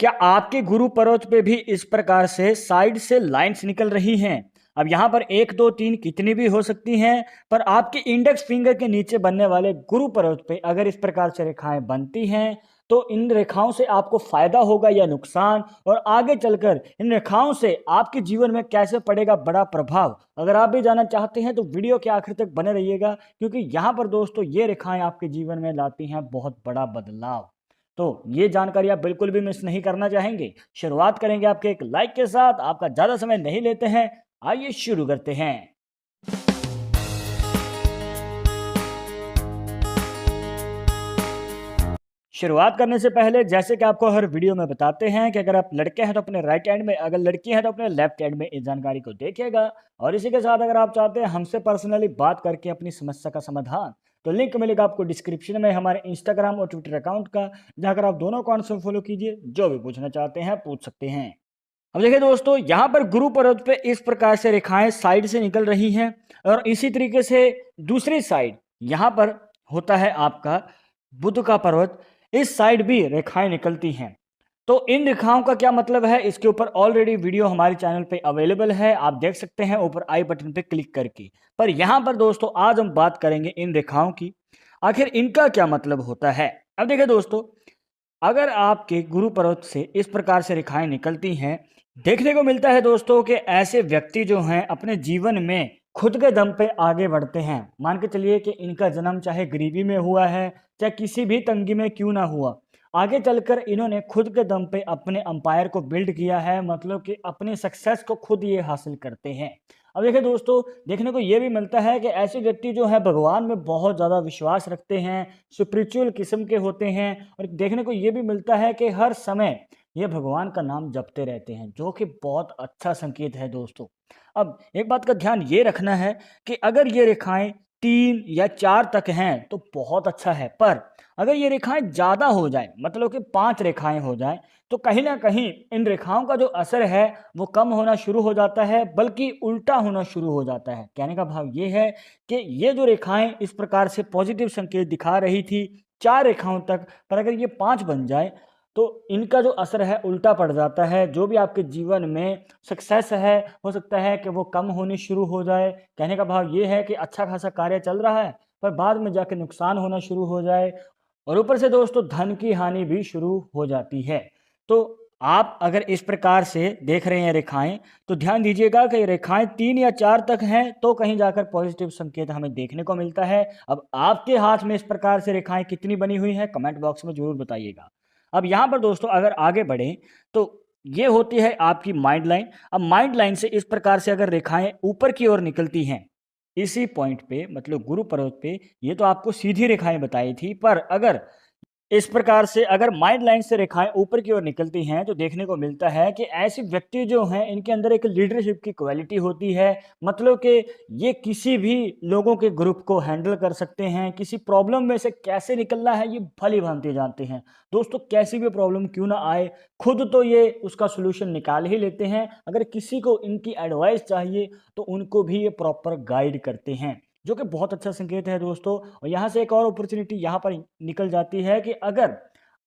क्या आपके गुरु पर्वत पे भी इस प्रकार से साइड से लाइंस निकल रही हैं? अब यहाँ पर 1, 2, 3 कितनी भी हो सकती हैं, पर आपके इंडेक्स फिंगर के नीचे बनने वाले गुरु पर्वत पे अगर इस प्रकार से रेखाएं बनती हैं, तो इन रेखाओं से आपको फायदा होगा या नुकसान, और आगे चलकर इन रेखाओं से आपके जीवन में कैसे पड़ेगा बड़ा प्रभाव। अगर आप भी जानना चाहते हैं तो वीडियो के आखिर तक बने रहिएगा, क्योंकि यहाँ पर दोस्तों ये रेखाएं आपके जीवन में लाती हैं बहुत बड़ा बदलाव। तो ये जानकारी आप बिल्कुल भी मिस नहीं करना चाहेंगे। शुरुआत करेंगे आपके एक लाइक के साथ। आपका ज़्यादा समय नहीं लेते हैं, आइए शुरू करते हैं। शुरुआत करने से पहले जैसे कि आपको हर वीडियो में बताते हैं कि अगर आप लड़के हैं तो अपने राइट हैंड में, अगर लड़की हैं तो अपने लेफ्ट हैंड में इस जानकारी को देखिएगा। और इसी के साथ अगर आप चाहते हैं हमसे पर्सनली बात करके अपनी समस्या का समाधान, तो लिंक मिलेगा आपको डिस्क्रिप्शन में हमारे इंस्टाग्राम और ट्विटर अकाउंट का, जाकर आप दोनों अकाउंट से फॉलो कीजिए। जो भी पूछना चाहते हैं पूछ सकते हैं। अब देखिए दोस्तों, यहाँ पर गुरु पर्वत पे इस प्रकार से रेखाएं साइड से निकल रही हैं, और इसी तरीके से दूसरी साइड यहाँ पर होता है आपका बुध का पर्वत। इस साइड भी रेखाएं निकलती हैं। तो इन रेखाओं का क्या मतलब है, इसके ऊपर ऑलरेडी वीडियो हमारे चैनल पे अवेलेबल है, आप देख सकते हैं ऊपर आई बटन पे क्लिक करके। पर यहाँ पर दोस्तों आज हम बात करेंगे इन रेखाओं की, आखिर इनका क्या मतलब होता है। अब देखिए दोस्तों, अगर आपके गुरु पर्वत से इस प्रकार से रेखाएं निकलती हैं, देखने को मिलता है दोस्तों कि ऐसे व्यक्ति जो हैं अपने जीवन में खुद के दम पे आगे बढ़ते हैं। मान के चलिए कि इनका जन्म चाहे गरीबी में हुआ है, चाहे किसी भी तंगी में क्यों ना हुआ, आगे चलकर इन्होंने खुद के दम पे अपने अंपायर को बिल्ड किया है, मतलब कि अपने सक्सेस को खुद ये हासिल करते हैं। अब देखिए दोस्तों, देखने को ये भी मिलता है कि ऐसे व्यक्ति जो है भगवान में बहुत ज़्यादा विश्वास रखते हैं, स्पिरिचुअल किस्म के होते हैं, और देखने को ये भी मिलता है कि हर समय ये भगवान का नाम जपते रहते हैं, जो कि बहुत अच्छा संकेत है दोस्तों। अब एक बात का ध्यान ये रखना है कि अगर ये रेखाएं 3 या 4 तक हैं तो बहुत अच्छा है, पर अगर ये रेखाएं ज़्यादा हो जाए, मतलब कि 5 रेखाएं हो जाएं, तो कहीं ना कहीं इन रेखाओं का जो असर है वो कम होना शुरू हो जाता है, बल्कि उल्टा होना शुरू हो जाता है। कहने का भाव ये है कि ये जो रेखाएं इस प्रकार से पॉजिटिव संकेत दिखा रही थी 4 रेखाओं तक, पर अगर ये 5 बन जाए तो इनका जो असर है उल्टा पड़ जाता है। जो भी आपके जीवन में सक्सेस है, हो सकता है कि वो कम होनी शुरू हो जाए। कहने का भाव ये है कि अच्छा खासा कार्य चल रहा है, पर बाद में जाके नुकसान होना शुरू हो जाए, और ऊपर से दोस्तों धन की हानि भी शुरू हो जाती है। तो आप अगर इस प्रकार से देख रहे हैं रेखाएं, तो ध्यान दीजिएगा कि रेखाएं 3 या 4 तक हैं तो कहीं जाकर पॉजिटिव संकेत हमें देखने को मिलता है। अब आपके हाथ में इस प्रकार से रेखाएं कितनी बनी हुई हैं, कमेंट बॉक्स में जरूर बताइएगा। अब यहाँ पर दोस्तों अगर आगे बढ़ें तो ये होती है आपकी माइंड लाइन। अब माइंड लाइन से इस प्रकार से अगर रेखाएं ऊपर की ओर निकलती हैं, इसी पॉइंट पे मतलब गुरु पर्वत पे, ये तो आपको सीधी रेखाएं बताई थी, पर अगर इस प्रकार से अगर माइंड लाइन से रेखाएं ऊपर की ओर निकलती हैं, तो देखने को मिलता है कि ऐसे व्यक्ति जो हैं इनके अंदर एक लीडरशिप की क्वालिटी होती है। मतलब कि ये किसी भी लोगों के ग्रुप को हैंडल कर सकते हैं, किसी प्रॉब्लम में से कैसे निकलना है ये भली भांति जानते हैं दोस्तों। कैसी भी प्रॉब्लम क्यों ना आए, खुद तो ये उसका सोल्यूशन निकाल ही लेते हैं। अगर किसी को इनकी एडवाइस चाहिए तो उनको भी ये प्रॉपर गाइड करते हैं, जो कि बहुत अच्छा संकेत है दोस्तों। और यहाँ से एक और अपॉर्चुनिटी यहाँ पर निकल जाती है कि अगर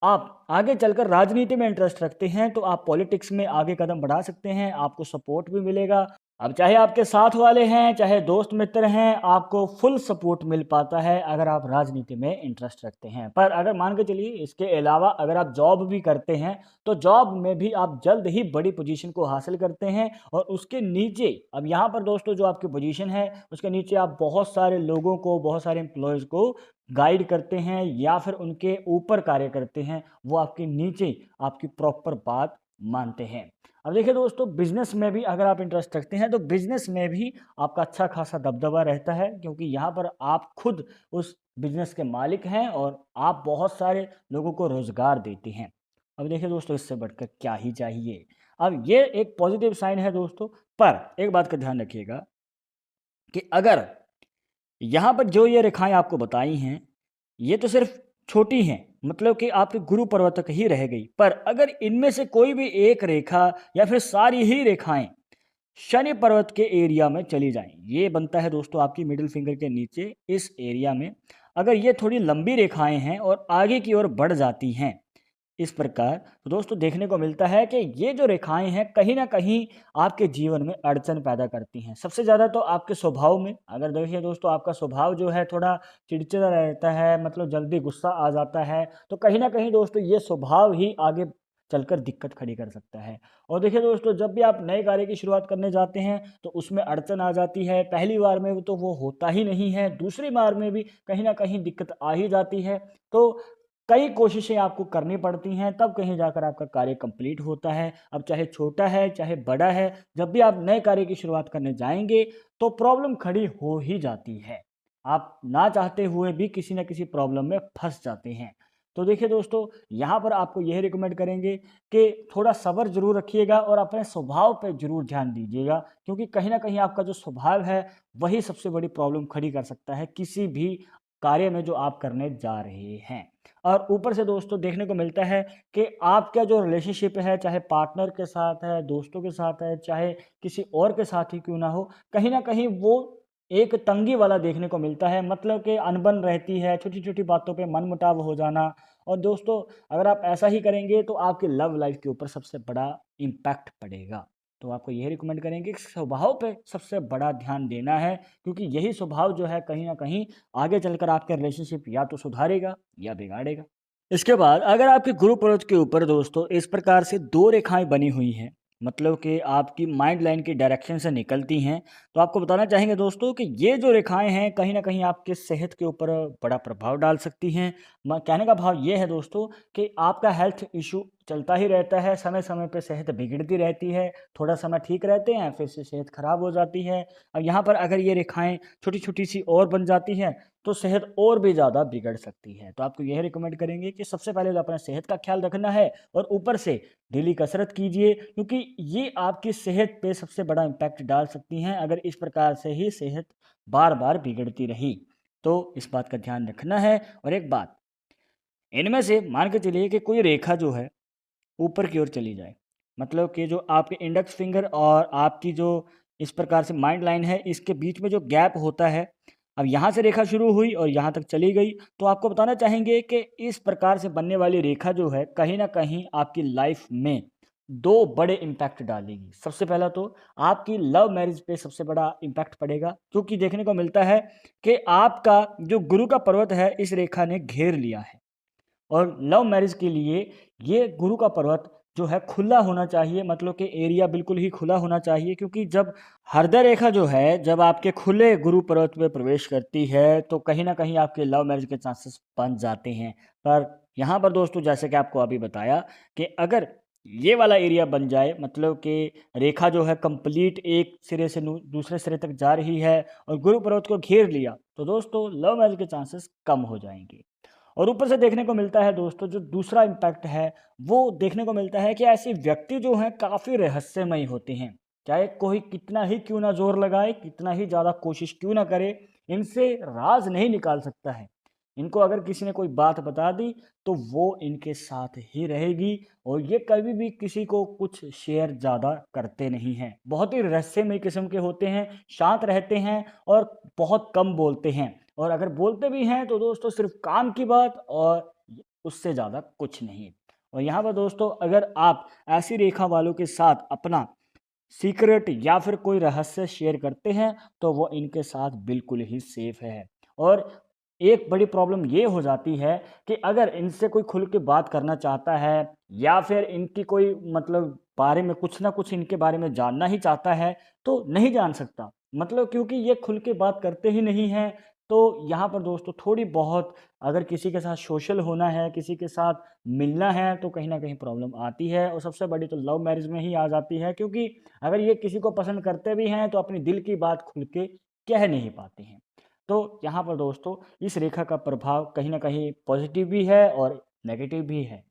आप आगे चलकर राजनीति में इंटरेस्ट रखते हैं तो आप पॉलिटिक्स में आगे कदम बढ़ा सकते हैं, आपको सपोर्ट भी मिलेगा। अब चाहे आपके साथ वाले हैं, चाहे दोस्त मित्र हैं, आपको फुल सपोर्ट मिल पाता है अगर आप राजनीति में इंटरेस्ट रखते हैं। पर अगर मान के चलिए इसके अलावा अगर आप जॉब भी करते हैं, तो जॉब में भी आप जल्द ही बड़ी पोजीशन को हासिल करते हैं, और उसके नीचे अब यहाँ पर दोस्तों जो आपकी पोजीशन है उसके नीचे आप बहुत सारे लोगों को, बहुत सारे एम्प्लॉयज़ को गाइड करते हैं, या फिर उनके ऊपर कार्य करते हैं, वो आपके नीचे आपकी प्रॉपर बात मानते हैं। अब देखिए दोस्तों, बिजनेस में भी अगर आप इंटरेस्ट रखते हैं तो बिजनेस में भी आपका अच्छा खासा दबदबा रहता है, क्योंकि यहाँ पर आप खुद उस बिजनेस के मालिक हैं और आप बहुत सारे लोगों को रोजगार देते हैं। अब देखिए दोस्तों, इससे बढ़कर क्या ही चाहिए। अब ये एक पॉजिटिव साइन है दोस्तों, पर एक बात का ध्यान रखिएगा कि अगर यहाँ पर जो ये रेखाएं आपको बताई हैं, ये तो सिर्फ छोटी हैं, मतलब कि आपके गुरु पर्वत तक ही रह गई। पर अगर इनमें से कोई भी एक रेखा या फिर सारी ही रेखाएं शनि पर्वत के एरिया में चली जाएं, ये बनता है दोस्तों आपकी मिडिल फिंगर के नीचे इस एरिया में, अगर ये थोड़ी लंबी रेखाएं हैं और आगे की ओर बढ़ जाती हैं, इस प्रकार तो दोस्तों देखने को मिलता है कि ये जो रेखाएं हैं कहीं ना कहीं आपके जीवन में अड़चन पैदा करती हैं। सबसे ज़्यादा तो आपके स्वभाव में, अगर देखिए दोस्तों आपका स्वभाव जो है थोड़ा चिड़चिड़ा रहता है, मतलब जल्दी गुस्सा आ जाता है, तो कहीं ना कहीं दोस्तों ये स्वभाव ही आगे चलकर दिक्कत खड़ी कर सकता है। और देखिए दोस्तों जब भी आप नए कार्य की शुरुआत करने जाते हैं तो उसमें अड़चन आ जाती है। पहली बार में तो वो होता ही नहीं है, दूसरी बार में भी कहीं ना कहीं दिक्कत आ ही जाती है। तो कई कोशिशें आपको करनी पड़ती हैं, तब कहीं जाकर आपका कार्य कंप्लीट होता है। अब चाहे छोटा है चाहे बड़ा है, जब भी आप नए कार्य की शुरुआत करने जाएंगे तो प्रॉब्लम खड़ी हो ही जाती है। आप ना चाहते हुए भी किसी न किसी प्रॉब्लम में फंस जाते हैं। तो देखिए दोस्तों, यहाँ पर आपको यही रिकमेंड करेंगे कि थोड़ा सब्र जरूर रखिएगा और अपने स्वभाव पे जरूर ध्यान दीजिएगा, क्योंकि कहीं ना कहीं आपका जो स्वभाव है वही सबसे बड़ी प्रॉब्लम खड़ी कर सकता है किसी भी कार्य में जो आप करने जा रहे हैं। और ऊपर से दोस्तों देखने को मिलता है कि आपका जो रिलेशनशिप है, चाहे पार्टनर के साथ है, दोस्तों के साथ है, चाहे किसी और के साथ ही क्यों ना हो, कहीं ना कहीं वो एक तंगी वाला देखने को मिलता है। मतलब कि अनबन रहती है, छोटी छोटी बातों पे मनमुटाव हो जाना। और दोस्तों अगर आप ऐसा ही करेंगे तो आपकी लव लाइफ के ऊपर सबसे बड़ा इम्पैक्ट पड़ेगा। तो आपको यही रिकमेंड करेंगे कि स्वभाव पे सबसे बड़ा ध्यान देना है, क्योंकि यही स्वभाव जो है कहीं ना कहीं आगे चलकर आपके रिलेशनशिप या तो सुधारेगा या बिगाड़ेगा। इसके बाद अगर आपके गुरु पर्वत के ऊपर दोस्तों इस प्रकार से दो रेखाएं बनी हुई हैं, मतलब कि आपकी माइंड लाइन की डायरेक्शन से निकलती हैं, तो आपको बताना चाहेंगे दोस्तों कि ये जो रेखाएं हैं कहीं ना कहीं आपके सेहत के ऊपर बड़ा प्रभाव डाल सकती हैं। कहने का भाव ये है दोस्तों कि आपका हेल्थ इशू चलता ही रहता है, समय समय पे सेहत बिगड़ती रहती है। थोड़ा समय ठीक रहते हैं फिर से सेहत खराब हो जाती है। अब यहाँ पर अगर ये रेखाएं छोटी छोटी सी और बन जाती हैं तो सेहत और भी ज़्यादा बिगड़ सकती है। तो आपको यह रिकमेंड करेंगे कि सबसे पहले तो अपने सेहत का ख्याल रखना है, और ऊपर से डेली कसरत कीजिए, क्योंकि ये आपकी सेहत पे सबसे बड़ा इम्पैक्ट डाल सकती हैं अगर इस प्रकार से ही सेहत बार बार बिगड़ती रही। तो इस बात का ध्यान रखना है। और एक बात, इनमें से मान के चलिए कि कोई रेखा जो है ऊपर की ओर चली जाए, मतलब कि जो आपके इंडेक्स फिंगर और आपकी जो इस प्रकार से माइंड लाइन है इसके बीच में जो गैप होता है, अब यहाँ से रेखा शुरू हुई और यहाँ तक चली गई, तो आपको बताना चाहेंगे कि इस प्रकार से बनने वाली रेखा जो है कहीं ना कहीं आपकी लाइफ में दो बड़े इम्पैक्ट डालेगी। सबसे पहला तो आपकी लव मैरिज पे सबसे बड़ा इम्पैक्ट पड़ेगा, क्योंकि देखने को मिलता है कि आपका जो गुरु का पर्वत है इस रेखा ने घेर लिया है। और लव मैरिज के लिए ये गुरु का पर्वत जो है खुला होना चाहिए, मतलब कि एरिया बिल्कुल ही खुला होना चाहिए, क्योंकि जब हृदय रेखा जो है जब आपके खुले गुरु पर्वत में प्रवेश करती है तो कहीं ना कहीं आपके लव मैरिज के चांसेस बन जाते हैं। पर यहाँ पर दोस्तों जैसे कि आपको अभी बताया कि अगर ये वाला एरिया बन जाए, मतलब कि रेखा जो है कंप्लीट एक सिरे से दूसरे सिरे तक जा रही है और गुरु पर्वत को घेर लिया, तो दोस्तों लव मैरिज के चांसेस कम हो जाएंगे। और ऊपर से देखने को मिलता है दोस्तों जो दूसरा इम्पैक्ट है वो देखने को मिलता है कि ऐसे व्यक्ति जो हैं काफ़ी रहस्यमयी होते हैं। चाहे कोई कितना ही क्यों ना जोर लगाए, कितना ही ज़्यादा कोशिश क्यों ना करे, इनसे राज नहीं निकाल सकता है। इनको अगर किसी ने कोई बात बता दी तो वो इनके साथ ही रहेगी, और ये कभी भी किसी को कुछ शेयर ज़्यादा करते नहीं हैं। बहुत ही रहस्यमय किस्म के होते हैं, शांत रहते हैं और बहुत कम बोलते हैं। और अगर बोलते भी हैं तो दोस्तों सिर्फ काम की बात, और उससे ज़्यादा कुछ नहीं। और यहाँ पर दोस्तों अगर आप ऐसी रेखा वालों के साथ अपना सीक्रेट या फिर कोई रहस्य शेयर करते हैं तो वो इनके साथ बिल्कुल ही सेफ है। और एक बड़ी प्रॉब्लम ये हो जाती है कि अगर इनसे कोई खुल के बात करना चाहता है या फिर इनकी कोई मतलब बारे में कुछ ना कुछ इनके बारे में जानना ही चाहता है तो नहीं जान सकता, मतलब क्योंकि ये खुल के बात करते ही नहीं हैं। तो यहाँ पर दोस्तों थोड़ी बहुत अगर किसी के साथ सोशल होना है, किसी के साथ मिलना है, तो कहीं ना कहीं प्रॉब्लम आती है। और सबसे बड़ी तो लव मैरिज में ही आ जाती है, क्योंकि अगर ये किसी को पसंद करते भी हैं तो अपनी दिल की बात खुल के कह नहीं पाते हैं। तो यहाँ पर दोस्तों इस रेखा का प्रभाव कहीं ना कहीं पॉजिटिव भी है और नेगेटिव भी है।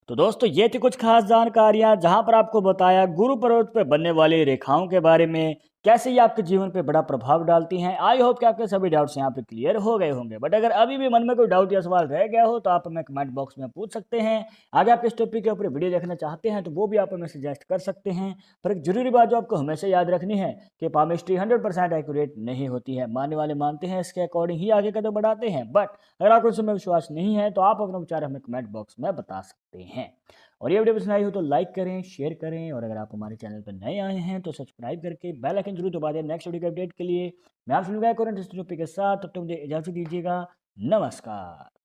तो दोस्तों ये थी कुछ खास जानकारियां जहां पर आपको बताया गुरु पर्वत पर बनने वाली रेखाओं के बारे में, कैसे ये आपके जीवन पे बड़ा प्रभाव डालती हैं। आई होप कि आपके सभी डाउट्स यहाँ पे क्लियर हो गए होंगे। बट अगर अभी भी मन में कोई डाउट या सवाल रह गया हो तो आप हमें कमेंट बॉक्स में पूछ सकते हैं। आगे आप इस टॉपिक के ऊपर वीडियो देखना चाहते हैं तो वो भी आप हमें सजेस्ट कर सकते हैं। पर एक जरूरी बात जो आपको हमेशा याद रखनी है कि पामिस्ट्री 100% एक्यूरेट नहीं होती है। मानने वाले मानते हैं, इसके अकॉर्डिंग ही आगे कदम बढ़ाते हैं। बट अगर आपको इसमें विश्वास नहीं है तो आप अपना विचार हमें कमेंट बॉक्स में बता सकते हैं। और ये वीडियो पसंद आई हो तो लाइक करें, शेयर करें, और अगर आप हमारे चैनल पर नए आए हैं तो सब्सक्राइब करके बेल आइकन जरूर दबा दें नेक्स्ट वीडियो के अपडेट के लिए। मैं आपसे मिलूंगा एक और इंटरेस्टिंग टॉपिक के साथ, तब तक मुझे इजाजत दीजिएगा। नमस्कार।